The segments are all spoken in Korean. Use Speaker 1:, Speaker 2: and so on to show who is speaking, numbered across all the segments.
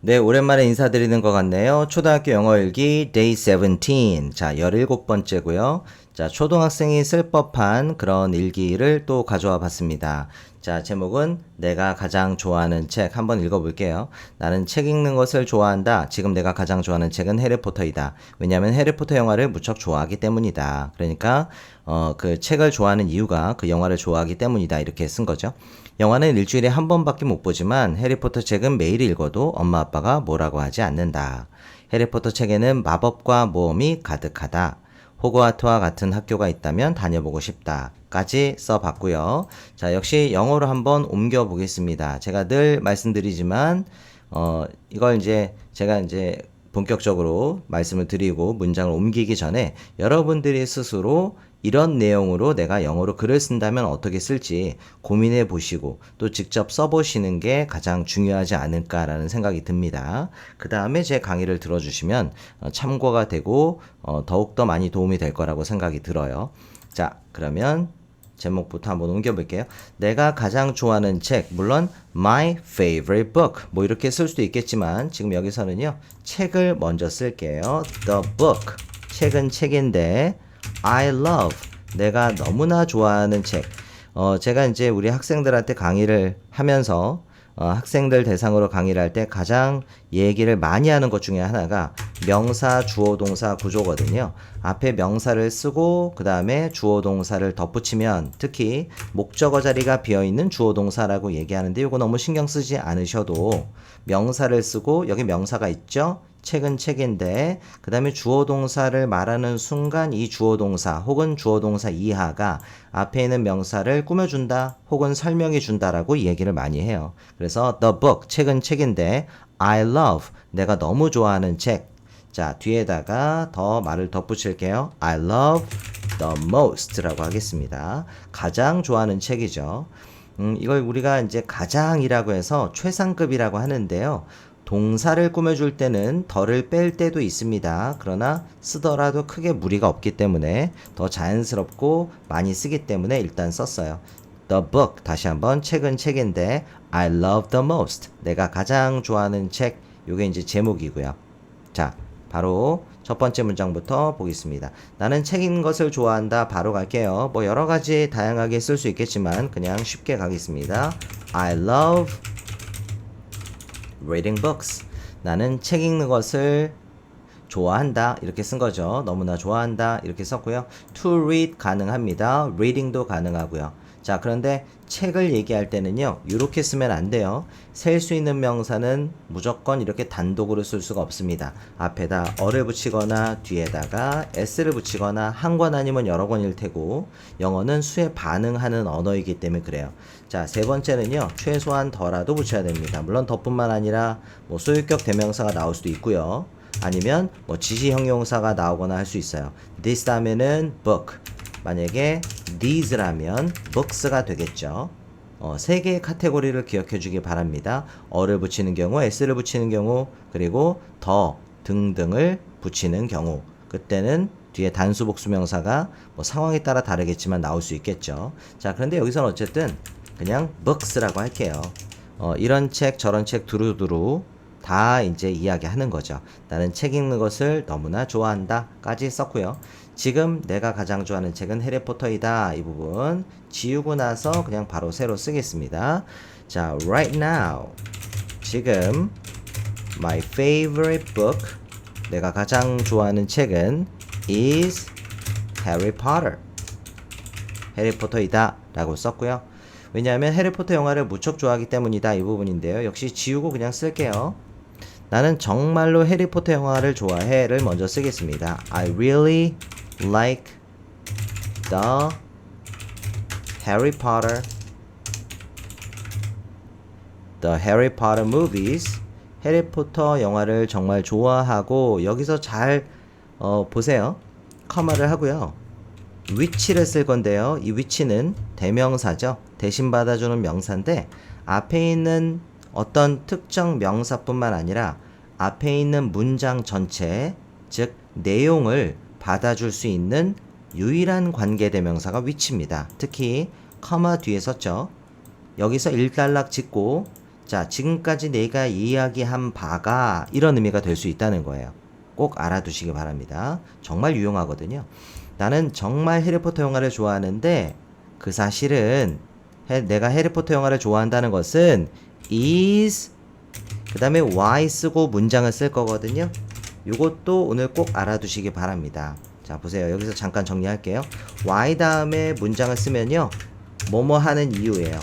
Speaker 1: 네, 오랜만에 인사드리는 것 같네요. 초등학교 영어 일기 Day 17. 자, 17번째고요. 자, 초등학생이 쓸 법한 그런 일기를 또 가져와 봤습니다. 자, 제목은 내가 가장 좋아하는 책 한번 읽어볼게요. 나는 책 읽는 것을 좋아한다. 지금 내가 가장 좋아하는 책은 해리포터이다. 왜냐하면 해리포터 영화를 무척 좋아하기 때문이다. 그러니까 그 책을 좋아하는 이유가 그 영화를 좋아하기 때문이다. 이렇게 쓴 거죠. 영화는 일주일에 한 번밖에 못 보지만 해리포터 책은 매일 읽어도 엄마 아빠가 뭐라고 하지 않는다. 해리포터 책에는 마법과 모험이 가득하다. 호그와트와 같은 학교가 있다면 다녀보고 싶다. 까지 써봤고요. 자, 역시 영어로 한번 옮겨보겠습니다. 제가 늘 말씀드리지만 이걸 이제 제가 이제 본격적으로 말씀을 드리고 문장을 옮기기 전에 여러분들이 스스로 이런 내용으로 내가 영어로 글을 쓴다면 어떻게 쓸지 고민해 보시고 또 직접 써보시는 게 가장 중요하지 않을까라는 생각이 듭니다. 그 다음에 제 강의를 들어주시면 참고가 되고 더욱더 많이 도움이 될 거라고 생각이 들어요. 자, 그러면 제목부터 한번 옮겨볼게요. 내가 가장 좋아하는 책, 물론 my favorite book 뭐 이렇게 쓸 수도 있겠지만 지금 여기서는요 책을 먼저 쓸게요. the book 책은 책인데 I love 내가 너무나 좋아하는 책. 제가 이제 우리 학생들한테 강의를 하면서 학생들 대상으로 강의를 할 때 가장 얘기를 많이 하는 것 중에 하나가 명사, 주어, 동사 구조거든요. 앞에 명사를 쓰고 그 다음에 주어, 동사를 덧붙이면 특히 목적어 자리가 비어있는 주어, 동사라고 얘기하는데 이거 너무 신경 쓰지 않으셔도 명사를 쓰고 여기 명사가 있죠? 책은 책인데 그 다음에 주어 동사를 말하는 순간 이 주어 동사 혹은 주어 동사 이하가 앞에 있는 명사를 꾸며준다 혹은 설명해준다라고 얘기를 많이 해요. 그래서 the book 책은 책인데 I love 내가 너무 좋아하는 책. 자, 뒤에다가 더 말을 덧붙일게요. I love the most라고 하겠습니다. 가장 좋아하는 책이죠. 이걸 우리가 이제 가장이라고 해서 최상급이라고 하는데요. 동사를 꾸며줄 때는 덜을 뺄 때도 있습니다. 그러나 쓰더라도 크게 무리가 없기 때문에 더 자연스럽고 많이 쓰기 때문에 일단 썼어요. The book 다시 한번 책은 책인데 I love the most 내가 가장 좋아하는 책 요게 이제 제목이고요. 자, 바로 첫 번째 문장부터 보겠습니다. 나는 책 읽는 것을 좋아한다. 바로 갈게요. 뭐 여러 가지 다양하게 쓸 수 있겠지만 그냥 쉽게 가겠습니다. I love reading books. 나는 책 읽는 것을 좋아한다. 이렇게 쓴 거죠. 너무나 좋아한다. 이렇게 썼고요. to read 가능합니다. reading도 가능하고요. 자, 그런데 책을 얘기할 때는요. 이렇게 쓰면 안 돼요. 셀 수 있는 명사는 무조건 이렇게 단독으로 쓸 수가 없습니다. 앞에다 어를 붙이거나 뒤에다가 s를 붙이거나 한 권 아니면 여러 권일 테고 영어는 수에 반응하는 언어이기 때문에 그래요. 자, 세 번째는요. 최소한 더라도 붙여야 됩니다. 물론 더뿐만 아니라 뭐 소유격 대명사가 나올 수도 있고요. 아니면 뭐 지시 형용사가 나오거나 할 수 있어요. this 다음에는 book. 만약에 these라면 books가 되겠죠. 세 개의 카테고리를 기억해 주기 바랍니다. 어를 붙이는 경우, s를 붙이는 경우, 그리고 더 등등을 붙이는 경우. 그때는 뒤에 단수 복수명사가 뭐 상황에 따라 다르겠지만 나올 수 있겠죠. 자, 그런데 여기서는 어쨌든 그냥 books라고 할게요. 이런 책, 저런 책 두루두루 다 이제 이야기하는 거죠. 나는 책 읽는 것을 너무나 좋아한다 까지 썼고요. 지금 내가 가장 좋아하는 책은 해리포터이다. 이 부분 지우고 나서 그냥 바로 새로 쓰겠습니다. 자, right now 지금 my favorite book 내가 가장 좋아하는 책은 is Harry Potter 해리포터이다 라고 썼고요. 왜냐하면 해리포터 영화를 무척 좋아하기 때문이다 이 부분인데요. 역시 지우고 그냥 쓸게요. 나는 정말로 해리포터 영화를 좋아해를 먼저 쓰겠습니다. I really like the Harry Potter movies. 해리포터 영화를 정말 좋아하고 여기서 잘 보세요. 커마를 하고요. which를 쓸 건데요. 이 which는 대명사죠. 대신 받아주는 명사인데 앞에 있는 어떤 특정 명사뿐만 아니라 앞에 있는 문장 전체, 즉 내용을 받아줄 수 있는 유일한 관계대명사가 which입니다. 특히 커마 뒤에 썼죠. 여기서 일단락 짓고 자, 지금까지 내가 이야기한 바가 이런 의미가 될 수 있다는 거예요. 꼭 알아두시기 바랍니다. 정말 유용하거든요. 나는 정말 해리포터 영화를 좋아하는데 그 사실은 내가 해리포터 영화를 좋아한다는 것은 is 그 다음에 why 쓰고 문장을 쓸 거거든요. 이것도 오늘 꼭 알아두시기 바랍니다. 자, 보세요. 여기서 잠깐 정리할게요. why 다음에 문장을 쓰면요. 뭐뭐 하는 이유예요.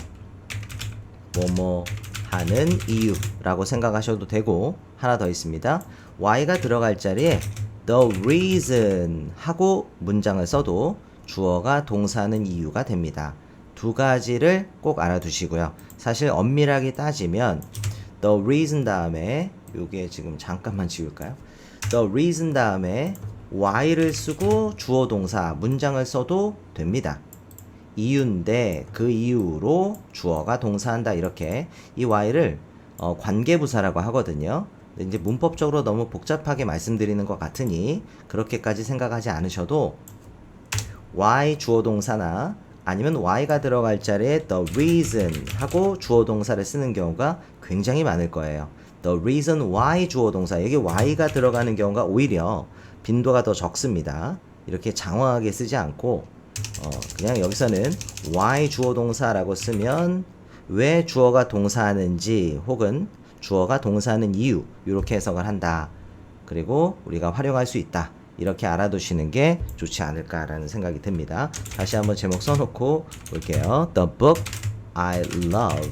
Speaker 1: 뭐뭐 하는 이유라고 생각하셔도 되고, 하나 더 있습니다. why가 들어갈 자리에 the reason 하고 문장을 써도 주어가 동사하는 이유가 됩니다. 두 가지를 꼭 알아두시고요. 사실 엄밀하게 따지면 the reason 다음에 요게 지금 잠깐만 지울까요? the reason 다음에 why를 쓰고 주어 동사 문장을 써도 됩니다. 이유인데 그 이유로 주어가 동사한다. 이렇게 이 why를 관계부사라고 하거든요. 근데 이제 문법적으로 너무 복잡하게 말씀드리는 것 같으니 그렇게까지 생각하지 않으셔도 why 주어 동사나 아니면 why가 들어갈 자리에 the reason 하고 주어 동사를 쓰는 경우가 굉장히 많을 거예요. the reason why 주어 동사, 여기 why가 들어가는 경우가 오히려 빈도가 더 적습니다. 이렇게 장황하게 쓰지 않고 그냥 여기서는 why 주어 동사라고 쓰면 왜 주어가 동사하는지 혹은 주어가 동사하는 이유, 이렇게 해석을 한다. 그리고 우리가 활용할 수 있다. 이렇게 알아두시는 게 좋지 않을까라는 생각이 듭니다. 다시 한번 제목 써놓고 볼게요. The book I love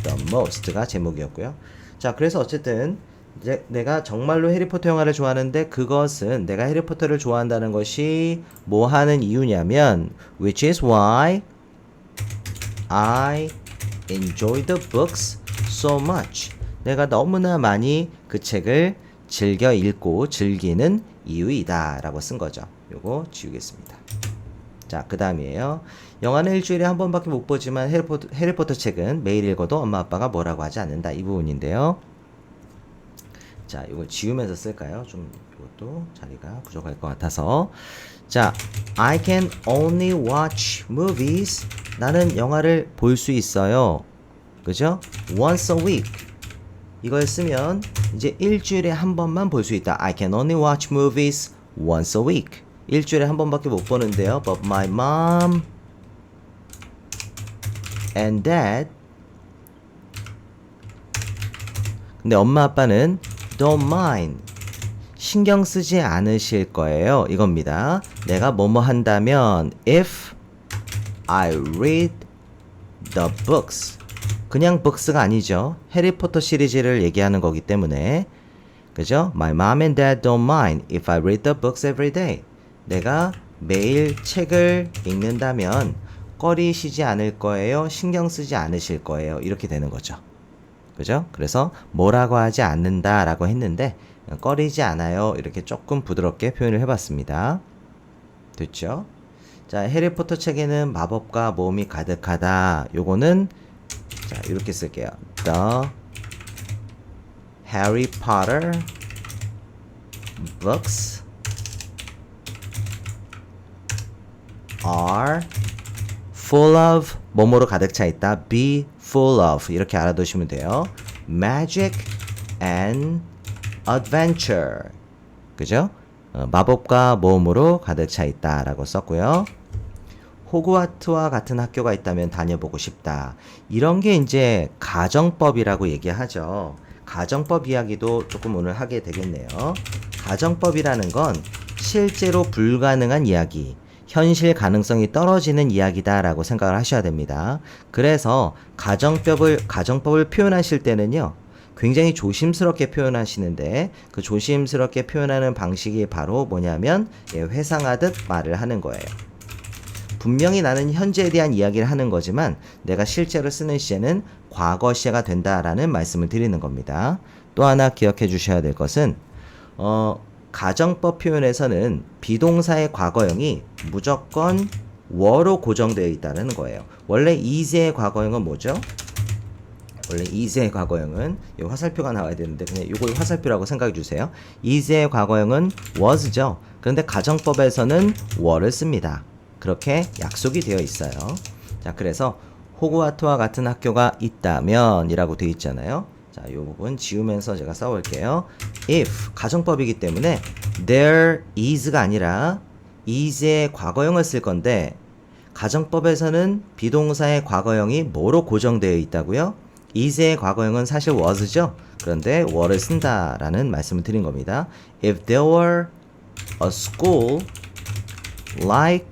Speaker 1: the most가 제목이었고요. 자, 그래서 어쨌든 이제 내가 정말로 해리포터 영화를 좋아하는데 그것은 내가 해리포터를 좋아한다는 것이 뭐 하는 이유냐면 which is why I enjoy the books so much. 내가 너무나 많이 그 책을 즐겨 읽고 즐기는 이유이다 라고 쓴 거죠. 요거 지우겠습니다. 자, 그 다음이에요. 영화는 일주일에 한 번밖에 못 보지만 해리포터 책은 매일 읽어도 엄마 아빠가 뭐라고 하지 않는다. 이 부분인데요. 자, 이걸 지우면서 쓸까요? 좀 이것도 자리가 부족할 것 같아서. 자, I can only watch movies. 나는 영화를 볼 수 있어요. 그죠? Once a week. 이걸 쓰면 이제 일주일에 한 번만 볼 수 있다. I can only watch movies once a week. 일주일에 한 번밖에 못 보는데요. But my mom and dad. 근데 엄마 아빠는 don't mind. 신경 쓰지 않으실 거예요. 이겁니다. 내가 뭐뭐 한다면 if I read the books. 그냥 books가 아니죠. 해리포터 시리즈를 얘기하는 거기 때문에. 그죠? My mom and dad don't mind if I read the books every day. 내가 매일 책을 읽는다면 꺼리시지 않을 거예요. 신경 쓰지 않으실 거예요. 이렇게 되는 거죠. 그죠? 그래서 뭐라고 하지 않는다 라고 했는데 꺼리지 않아요. 이렇게 조금 부드럽게 표현을 해봤습니다. 됐죠? 자, 해리포터 책에는 마법과 모험이 가득하다. 요거는 자, 이렇게 쓸게요. The Harry Potter books are full of 뭐뭐로 가득 차 있다. be full of 이렇게 알아두시면 돼요. magic and adventure. 그죠? 마법과 모험으로 가득 차 있다 라고 썼고요. 호그와트와 같은 학교가 있다면 다녀보고 싶다. 이런 게 이제 가정법이라고 얘기하죠. 가정법 이야기도 조금 오늘 하게 되겠네요. 가정법이라는 건 실제로 불가능한 이야기, 현실 가능성이 떨어지는 이야기다라고 생각을 하셔야 됩니다. 그래서 가정법을 표현하실 때는요, 굉장히 조심스럽게 표현하시는데 그 조심스럽게 표현하는 방식이 바로 뭐냐면 회상하듯 말을 하는 거예요. 분명히 나는 현재에 대한 이야기를 하는 거지만 내가 실제로 쓰는 시제는 과거 시제가 된다라는 말씀을 드리는 겁니다. 또 하나 기억해 주셔야 될 것은 가정법 표현에서는 비동사의 과거형이 무조건 were 고정되어 있다는 거예요. 원래 is의 과거형은 뭐죠? 원래 is의 과거형은 이 화살표가 나와야 되는데 그냥 이걸 화살표라고 생각해 주세요. is의 과거형은 was죠. 그런데 가정법에서는 were를 씁니다. 그렇게 약속이 되어 있어요. 자, 그래서 호그와트와 같은 학교가 있다면 이라고 되어 있잖아요. 자, 이 부분 지우면서 제가 써볼게요. if 가정법이기 때문에 there is가 아니라 is의 과거형을 쓸 건데 가정법에서는 비동사의 과거형이 뭐로 고정되어 있다고요? is의 과거형은 사실 was죠. 그런데 were를 쓴다라는 말씀을 드린 겁니다. If there were a school like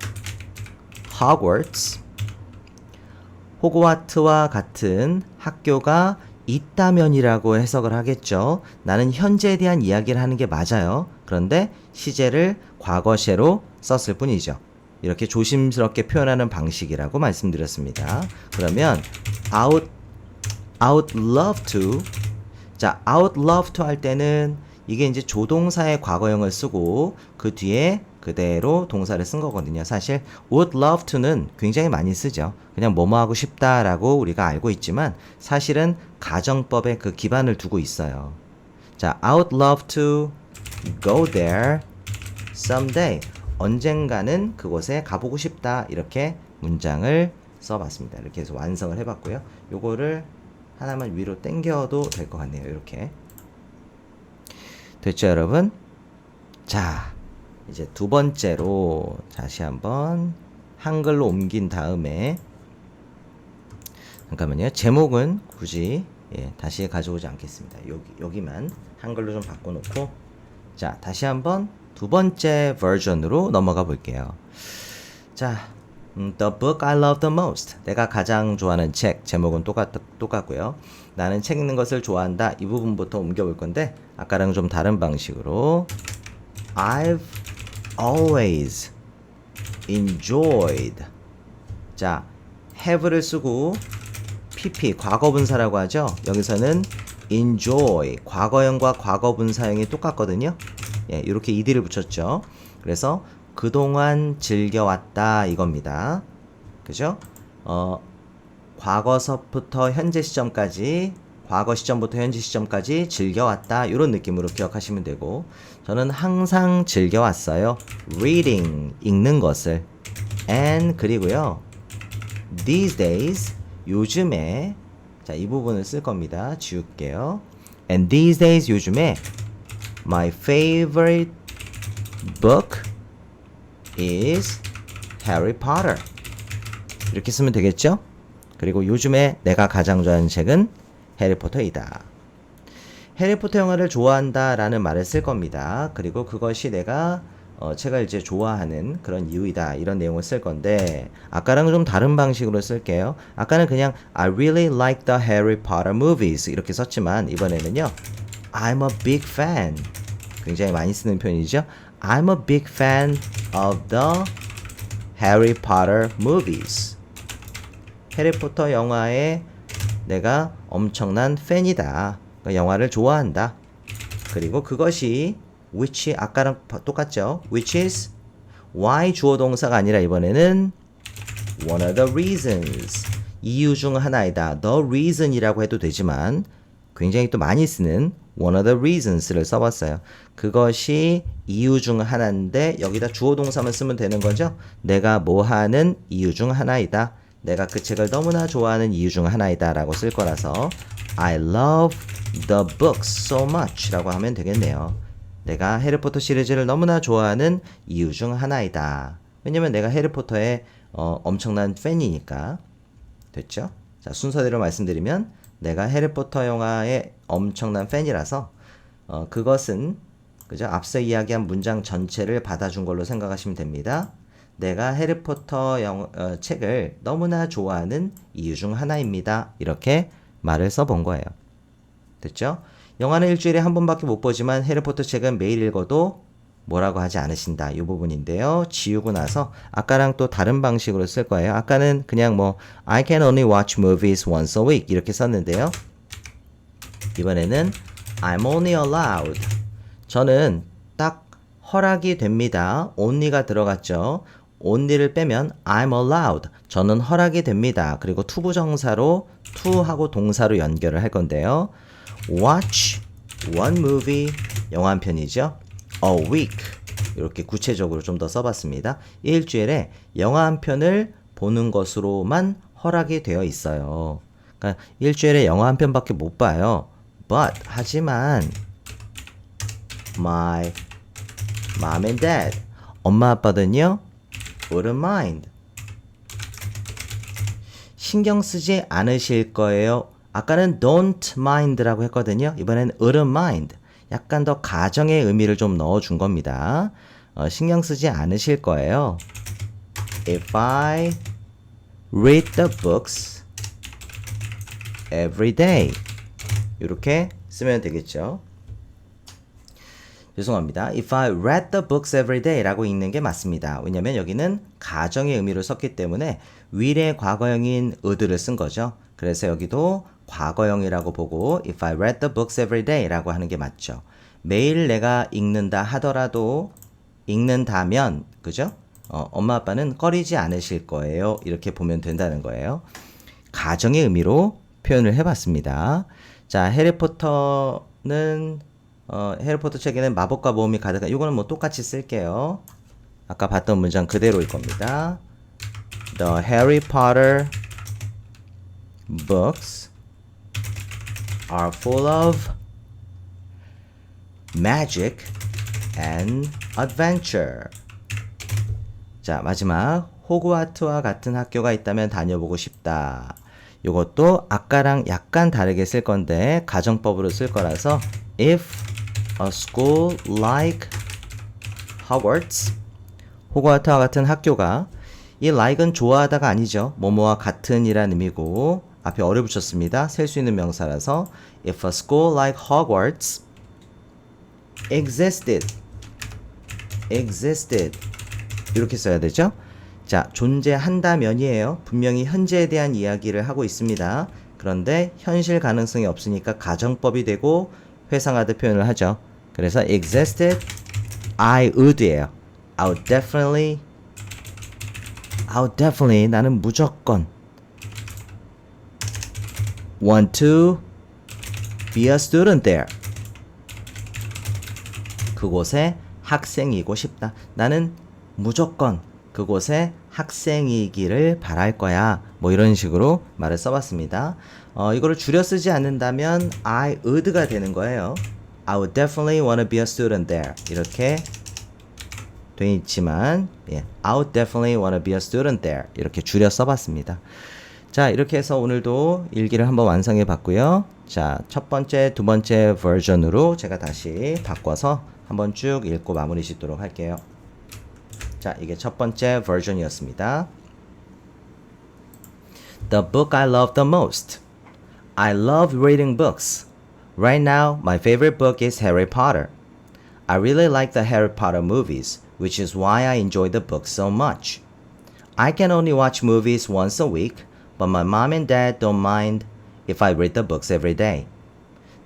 Speaker 1: Hogwarts, 호그와트와 같은 학교가 있다면이라고 해석을 하겠죠. 나는 현재에 대한 이야기를 하는 게 맞아요. 그런데 시제를 과거시로 썼을 뿐이죠. 이렇게 조심스럽게 표현하는 방식이라고 말씀드렸습니다. 그러면 I would love to. 자, I would love to 할 때는 이게 이제 조동사의 과거형을 쓰고 그 뒤에 그대로 동사를 쓴 거거든요. 사실 would love to는 굉장히 많이 쓰죠. 그냥 뭐뭐 하고 싶다라고 우리가 알고 있지만 사실은 가정법에 그 기반을 두고 있어요. 자, I would love to go there someday. 언젠가는 그곳에 가보고 싶다. 이렇게 문장을 써봤습니다. 이렇게 해서 완성을 해봤고요. 요거를 하나만 위로 당겨도 될 것 같네요. 이렇게. 됐죠, 여러분? 자, 이제 두 번째로 다시 한번 한글로 옮긴 다음에 잠깐만요. 제목은 굳이 다시 가져오지 않겠습니다. 여기만 한글로 좀 바꿔놓고 자, 다시 한번 두 번째 버전으로 넘어가 볼게요. 자, The book I love the most. 내가 가장 좋아하는 책. 제목은 똑같고요. 나는 책 읽는 것을 좋아한다. 이 부분부터 옮겨볼 건데 아까랑 좀 다른 방식으로 I've always enjoyed. 자, have를 쓰고 pp 과거분사라고 하죠. 여기서는 enjoy 과거형과 과거분사형이 똑같거든요. 예, 이렇게 ed를 붙였죠. 그래서 그동안 즐겨왔다 이겁니다. 그죠? 과거서부터 현재 시점까지, 과거 시점부터 현재 시점까지 즐겨왔다 이런 느낌으로 기억하시면 되고, 저는 항상 즐겨왔어요. reading 읽는 것을. and 그리고요 these days 요즘에, 자, 이 부분을 쓸 겁니다. 지울게요. and these days 요즘에 my favorite book is Harry Potter. 이렇게 쓰면 되겠죠? 그리고 요즘에 내가 가장 좋아하는 책은 해리포터이다. 해리포터 영화를 좋아한다 라는 말을 쓸 겁니다. 그리고 그것이 내가 책을 이제 좋아하는 그런 이유이다 이런 내용을 쓸 건데, 아까랑은 좀 다른 방식으로 쓸게요. 아까는 그냥 I really like the Harry Potter movies 이렇게 썼지만 이번에는요 I'm a big fan. 굉장히 많이 쓰는 표현이죠. I'm a big fan of the Harry Potter movies. 해리포터 영화에 내가 엄청난 팬이다. 그러니까 영화를 좋아한다. 그리고 그것이 which 아까랑 똑같죠. which is why 주어 동사가 아니라 이번에는 one of the reasons 이유 중 하나이다. the reason이라고 해도 되지만 굉장히 또 많이 쓰는 one of the reasons를 써봤어요. 그것이 이유 중 하나인데 여기다 주어 동사만 쓰면 되는 거죠. 내가 뭐 하는 이유 중 하나이다. 내가 그 책을 너무나 좋아하는 이유 중 하나이다 라고 쓸 거라서 I love the books so much 라고 하면 되겠네요. 내가 해리포터 시리즈를 너무나 좋아하는 이유 중 하나이다. 왜냐면 내가 해리포터의 엄청난 팬이니까. 됐죠? 자, 순서대로 말씀드리면 내가 해리포터 영화의 엄청난 팬이라서 그것은 그죠? 앞서 이야기한 문장 전체를 받아준 걸로 생각하시면 됩니다. 내가 해리포터 책을 너무나 좋아하는 이유 중 하나입니다. 이렇게 말을 써본 거예요. 됐죠? 영화는 일주일에 한 번밖에 못 보지만 해리포터 책은 매일 읽어도 뭐라고 하지 않으신다. 이 부분인데요. 지우고 나서 아까랑 또 다른 방식으로 쓸 거예요. 아까는 그냥 뭐 I can only watch movies once a week 이렇게 썼는데요. 이번에는 I'm only allowed. 저는 딱 허락이 됩니다. only가 들어갔죠. only를 빼면 I'm allowed. 저는 허락이 됩니다. 그리고 투부정사로 to하고 동사로 연결을 할 건데요. watch one movie 영화 한 편이죠. a week 이렇게 구체적으로 좀 더 써봤습니다. 일주일에 영화 한 편을 보는 것으로만 허락이 되어 있어요. 그러니까 일주일에 영화 한 편밖에 못 봐요. But 하지만 my mom and dad 엄마 아빠는요 wouldn't mind 신경 쓰지 않으실 거예요. 아까는 don't mind라고 했거든요. 이번엔 wouldn't mind 약간 더 가정의 의미를 좀 넣어준 겁니다. 신경 쓰지 않으실 거예요. If I read the books every day 이렇게 쓰면 되겠죠. 죄송합니다. If I read the books every day 라고 읽는 게 맞습니다. 왜냐면 여기는 가정의 의미로 썼기 때문에 will의 과거형인 would를 쓴 거죠. 그래서 여기도 과거형이라고 보고 If I read the books every day 라고 하는 게 맞죠. 매일 내가 읽는다 하더라도 읽는다면 그죠? 엄마 아빠는 꺼리지 않으실 거예요. 이렇게 보면 된다는 거예요. 가정의 의미로 표현을 해봤습니다. 자, 해리포터는 해리포터 책에는 마법과 모험이 가득한 이거는 뭐 똑같이 쓸게요. 아까 봤던 문장 그대로일 겁니다. The Harry Potter books are full of magic and adventure. 자, 마지막 호그와트와 같은 학교가 있다면 다녀보고 싶다. 이것도 아까랑 약간 다르게 쓸 건데 가정법으로 쓸 거라서 if a school like Hogwarts 호그와트와 같은 학교가 이 like은 좋아하다가 아니죠. 뭐뭐와 같은 이란 의미고 앞에 어를 붙였습니다. 셀 수 있는 명사라서 if a school like Hogwarts existed 이렇게 써야 되죠. 자, 존재한다면이에요. 분명히 현재에 대한 이야기를 하고 있습니다. 그런데 현실 가능성이 없으니까 가정법이 되고 회상하듯 표현을 하죠. 그래서 existed, I would예요. I would definitely 나는 무조건 want to be a student there. 그곳에 학생이고 싶다. 나는 무조건 그곳에 학생이기를 바랄 거야. 뭐 이런 식으로 말을 써봤습니다. 이거를 줄여 쓰지 않는다면 I would가 되는 거예요. I would definitely want to be a student there. 이렇게 돼 있지만 I would definitely want to be a student there. 이렇게 줄여 써봤습니다. 자, 이렇게 해서 오늘도 일기를 한번 완성해 봤고요. 자, 첫 번째, 두 번째 버전으로 제가 다시 바꿔서 한번 쭉 읽고 마무리 짓도록 할게요. 자, 이게 첫 번째 버전이었습니다. The book I love the most. I love reading books. Right now, my favorite book is Harry Potter. I really like the Harry Potter movies, which is why I enjoy the book so much. I can only watch movies once a week, but my mom and dad don't mind if I read the books every day.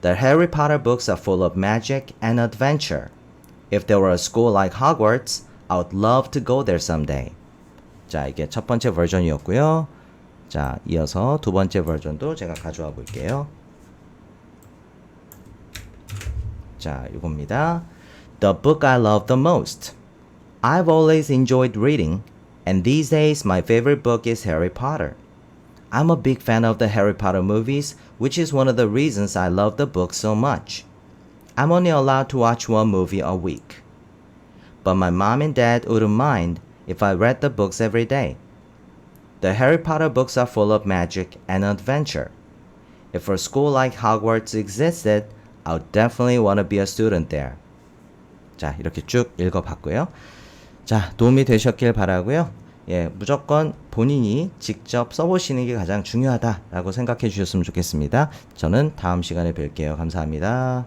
Speaker 1: The Harry Potter books are full of magic and adventure. If there were a school like Hogwarts, I would love to go there someday. 자, 이게 첫 번째 버전이었고요. 자, 이어서 두 번째 버전도 제가 가져와 볼게요. 자, 이겁니다. The book I love the most. I've always enjoyed reading, and these days my favorite book is Harry Potter. I'm a big fan of the Harry Potter movies, which is one of the reasons I love the book so much. I'm only allowed to watch one movie a week. But my mom and dad wouldn't mind if I read the books every day. The Harry Potter books are full of magic and adventure. If a school like Hogwarts existed, I would definitely want to be a student there. 자, 이렇게 쭉 읽어봤고요. 자, 도움이 되셨길 바라고요. 무조건 본인이 직접 써보시는 게 가장 중요하다라고 생각해 주셨으면 좋겠습니다. 저는 다음 시간에 뵐게요. 감사합니다.